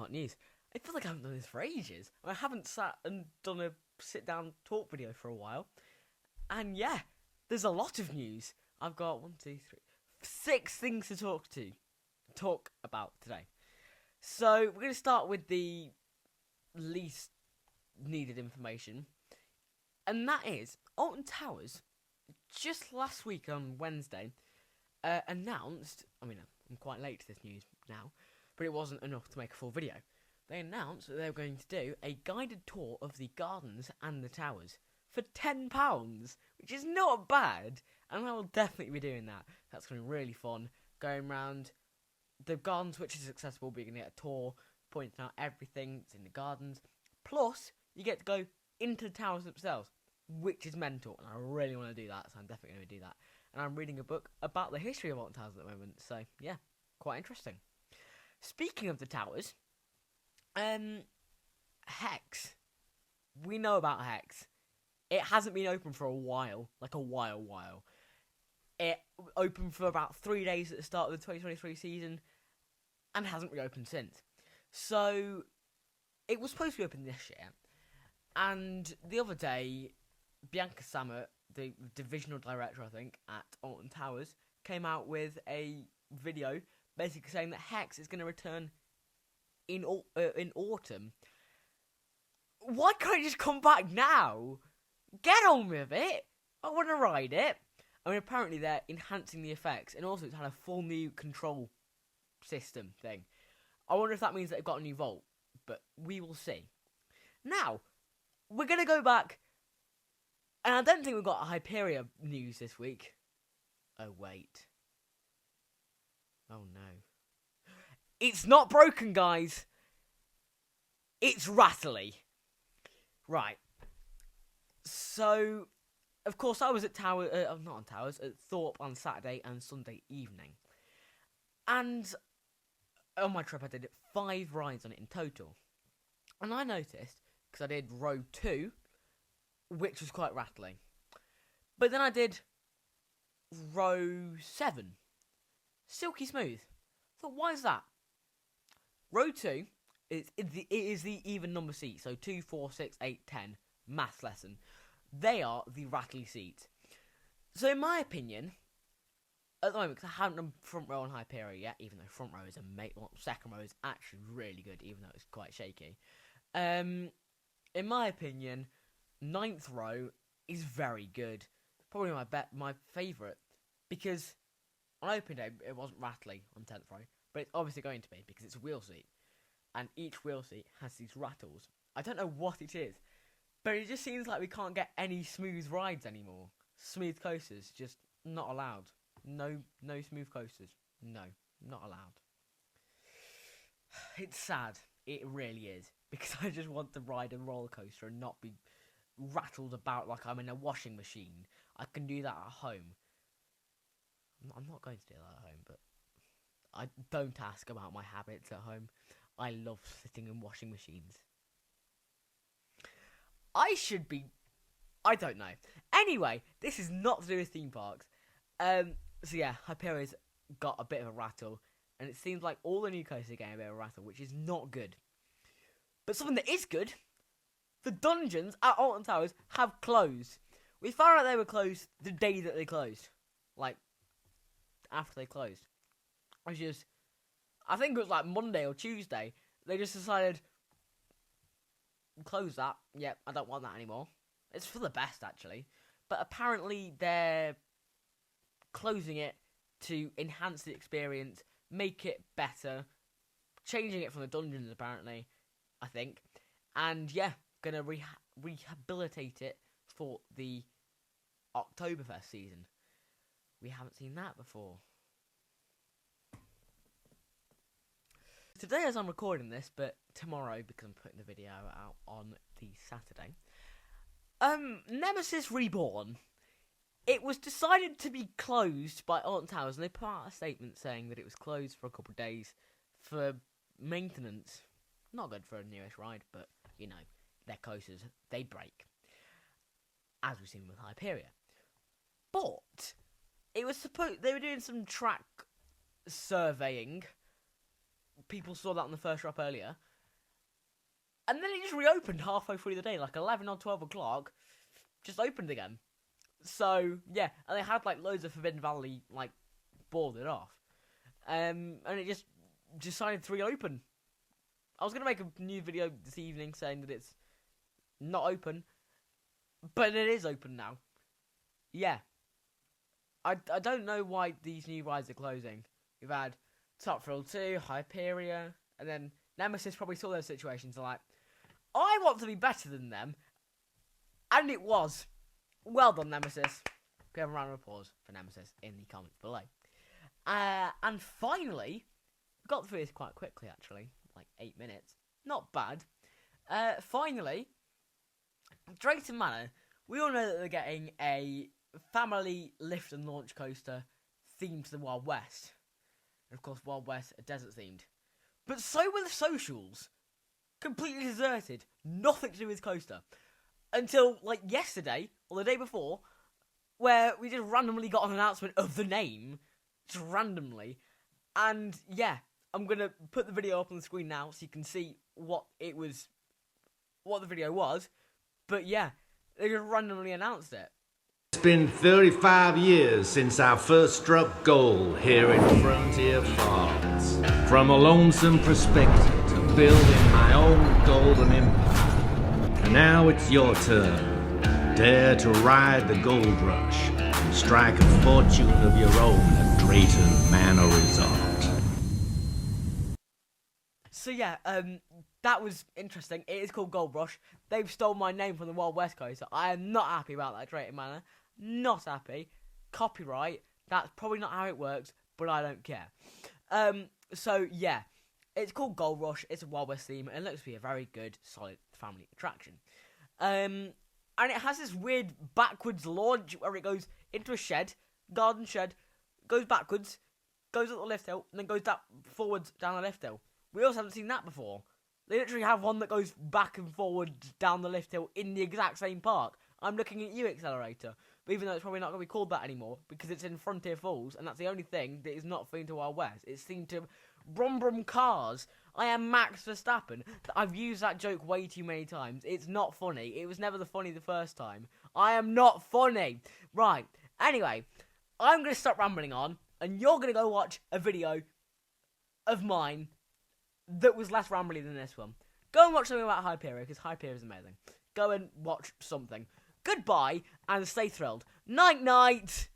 Park news. I feel like I haven't done this for ages. I haven't sat and done a sit-down talk video for a while. And yeah, there's a lot of news. I've got 6 things to talk about today. So we're going to start with the least needed information. And that is, Alton Towers, just last week on Wednesday, announced, I'm quite late to this news now, but it wasn't enough to make a full video. They announced that they were going to do a guided tour of the gardens and the towers for £10, which is not bad, and I will definitely be doing that. That's going to be really fun, going around the gardens, which is accessible, but you're going to get a tour, pointing out everything that's in the gardens, plus you get to go into the towers themselves, which is mental, and I really want to do that, so I'm definitely going to do that. And I'm reading a book about the history of Alton Towers at the moment, so yeah, quite interesting. Speaking of the towers, Hex. We know about Hex. It hasn't been open for a while, like a while. It opened for about 3 days at the start of the 2023 season, and hasn't reopened since. So, it was supposed to be open this year, and the other day, Bianca Sammet, the divisional director, I think, at Alton Towers, came out with a video basically saying that Hex is going to return in autumn. Why can't it just come back now? Get on with it. I want to ride it. I mean, apparently they're enhancing the effects, and also it's had a full new control system thing. I wonder if that means that they've got a new vault, but we will see. Now, we're going to go back, and I don't think we've got Hyperia news this week. Oh, wait. Oh, no. It's not broken, guys. It's rattly. Right. So, of course, I was at Thorpe on Saturday and Sunday evening. And on my trip, I did 5 rides on it in total. And I noticed, because I did row 2, which was quite rattling. But then I did row 7, silky smooth. I thought, why is that? Row 2 is the even number seat, so 2, 4, 6, 8, 10, maths lesson. They are the rattly seats. So in my opinion, at the moment, because I haven't done front row on Hyperia yet, even though front row is second row is actually really good, even though it's quite shaky. In my opinion, 9th row is very good. Probably my favourite, because on open day it wasn't rattly on 10th row, but it's obviously going to be because it's a wheel seat, and each wheel seat has these rattles. I don't know what it is, but it just seems like we can't get any smooth rides anymore. Smooth coasters, just not allowed. No smooth coasters. No, not allowed. It's sad. It really is, because I just want to ride a roller coaster and not be rattled about like I'm in a washing machine. I can do that at home. I'm not going to do that at home, but I don't ask about my habits at home. I love sitting in washing machines. I don't know. Anyway, this is not to do with theme parks. So yeah, Hyperia's got a bit of a rattle, and it seems like all the new coasters are getting a bit of a rattle, which is not good. But something that is good, the dungeons at Alton Towers have closed. We found out they were closed the day that they closed. Like, after they closed. Which is, I think it was like Monday or Tuesday. They just decided, close that. Yep, I don't want that anymore. It's for the best, actually. But apparently they're closing it to enhance the experience, make it better, changing it from the dungeons, apparently, I think. And yeah, gonna rehabilitate it for the Oktoberfest season. We haven't seen that before. Today, as I'm recording this, but tomorrow, because I'm putting the video out on the Saturday, Nemesis Reborn. It was decided to be closed by Alton Towers, and they put out a statement saying that it was closed for a couple of days for maintenance. Not good for a newish ride, but, you know, their coasters, they break. As we've seen with Hyperia. But it was they were doing some track surveying. People saw that on the first drop earlier, And then it just reopened halfway through the day, like 11 or 12 o'clock, just opened again. So, yeah, and they had, like, loads of Forbidden Valley, like, boarded off. And it just decided to reopen. I was going to make a new video this evening saying that it's not open, but it is open now. Yeah. I don't know why these new rides are closing. We've had Top Thrill 2, Hyperia, and then Nemesis probably saw those situations and like, I want to be better than them. And it was. Well done, Nemesis. We have a round of applause for Nemesis in the comments below. And finally, got through this quite quickly actually, like 8 minutes. Not bad. Finally, Drayton Manor, we all know that they're getting a family lift and launch coaster themed to the Wild West. And of course, Wild West are desert themed. But so were the socials. Completely deserted. Nothing to do with coaster. Until, like, yesterday, or the day before, where we just randomly got an announcement of the name. Just randomly. And, yeah, I'm going to put the video up on the screen now so you can see what the video was. But, yeah, they just randomly announced it. It's been 35 years since I first struck gold here in Frontier Farms. From a lonesome perspective to building my own golden empire. And now it's your turn. Dare to ride the gold rush and strike a fortune of your own at Drayton Manor Resort. So yeah, that was interesting. It is called Gold Rush. They've stolen my name from the Wild West Coast. So I am not happy about that, Drayton Manor. Not happy. Copyright. That's probably not how it works, but I don't care. So yeah, it's called Gold Rush. It's a Wild West theme, and it looks to be a very good, solid family attraction. And it has this weird backwards launch where it goes into a shed, garden shed, goes backwards, goes up the lift hill, and then goes forwards down the lift hill. We also haven't seen that before. They literally have one that goes back and forward down the lift hill in the exact same park. I'm looking at you, Accelerator. But even though it's probably not going to be called that anymore, because it's in Frontier Falls, and that's the only thing that is not themed to Wild West. It's themed to Brum Brum Cars. I am Max Verstappen. I've used that joke way too many times. It's not funny. It was never funny the first time. I am not funny. Right. Anyway, I'm going to stop rambling on, and you're going to go watch a video of mine that was less rambly than this one. Go and watch something about Hyperia, because Hyperia is amazing. Go and watch something. Goodbye, and stay thrilled. Night-night!